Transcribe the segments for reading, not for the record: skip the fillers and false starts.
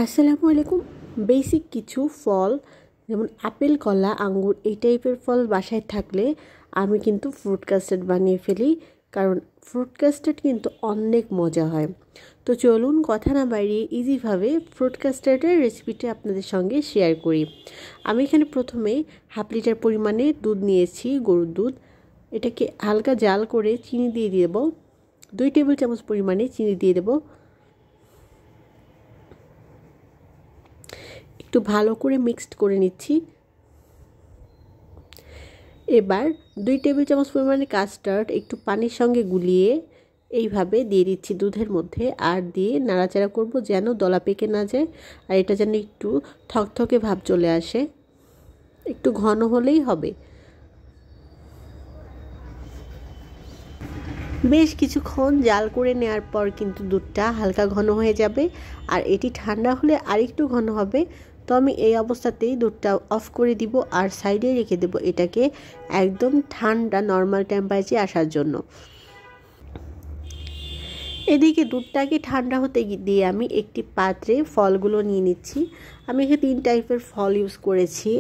আসসালামু আলাইকুম। বেসিক কিছু ফল যেমন আপেল, কলা, আঙ্গুর এই টাইপের ফল বাসায় থাকলে আমি কিন্তু ফ্রুট কাস্টার্ড বানিয়ে ফেলি, কারণ ফ্রুট কাস্টার্ড কিন্তু অনেক মজা হয়। তো চলুন কথা না বাড়িয়ে ইজিভাবে ফ্রুট কাস্টার্ডের রেসিপিটা আপনাদের সঙ্গে শেয়ার করি। আমি এখানে প্রথমে হাফ লিটার পরিমাণে দুধ নিয়েছি, গরুর দুধ। এটাকে হালকা জাল করে চিনি দিয়ে দেব, 2 টেবিল চামচ পরিমাণে চিনি দিয়ে দেব। একটু ভালো করে মিক্সড করে নিচ্ছি। এবার 2 টেবিল চামচ পরিমাণে কাস্টার্ড একটু পানির সঙ্গে গুলিয়ে এইভাবে দিয়ে দিচ্ছি দুধের মধ্যে, আর দিয়ে নাড়াচাড়া করব যেন দলা পেকে না যায়, আর এটা যেন একটু থকথকে ভাব চলে আসে। একটু ঘন হলেই হবে। বেশ কিছুক্ষণ জাল করে নেওয়ার পর কিন্তু দুধটা হালকা ঘন হয়ে যাবে, আর এটি ঠান্ডা হলে আরেকটু ঘন হবে। তো আমি এই অবস্থাতেই দুধটা অফ করে দিব আর সাইডে রেখে দেব এটাকে একদম ঠান্ডা নর্মাল টেম্পারেচারে আসার জন্য। এদিকে দুধটাকে ঠান্ডা হতে দিয়ে আমি একটি পাত্রে ফলগুলো নিয়ে নিচ্ছি। আমি এখানে 3 টাইপের ফল ইউজ করেছি।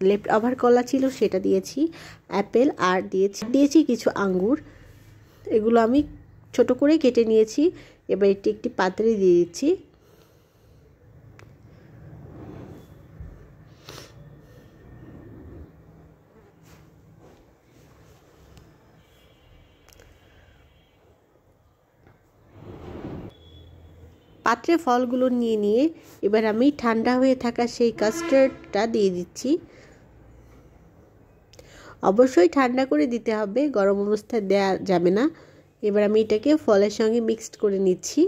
লেফট ওভার কলা ছিল, সেটা দিয়েছি, অ্যাপেল, আর দিয়েছি কিছু আঙ্গুর। এগুলো আমি ছোট করে কেটে নিয়েছি। এবার এটি একটি পাত্রে দিয়ে দিচ্ছি। পাত্রে ফলগুলো নিয়ে এবার আমি ঠান্ডা হয়ে থাকা সেই কাস্টার্ডটা দিয়ে দিচ্ছি। অবশ্যই ঠান্ডা করে দিতে হবে, গরম অবস্থায় দেওয়া যাবে না। এবার আমি এটাকে ফলের সঙ্গে মিক্সড করে নিচ্ছি।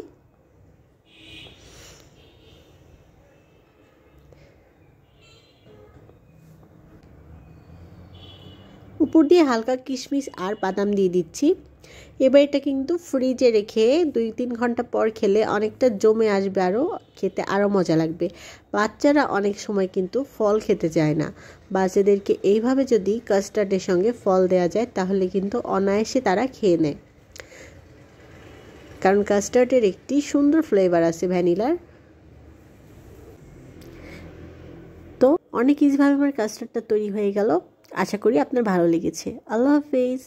উপর দিয়ে হালকা কিশমিশ আর বাদাম দিয়ে দিচ্ছি। এবার এটা কিন্তু ফ্রিজে রেখে 2-3 ঘন্টা পর খেলে অনেকটা জমে আসবে, আরও খেতে আরও মজা লাগবে। বাচ্চারা অনেক সময় কিন্তু ফল খেতে চায় না। বাচ্চাদেরকে এইভাবে যদি কাস্টার্ডের সঙ্গে ফল দেওয়া যায় তাহলে কিন্তু অনায়াসে তারা খেয়ে নেয়, কারণ কাস্টার্ডের একটি সুন্দর ফ্লেভার আছে ভ্যানিলার। তো অনেক ইজিভাবে আমার কাস্টার্ডটা তৈরি হয়ে গেল। আশা করি আপনার ভালো লেগেছে। আল্লাহ হাফেজ।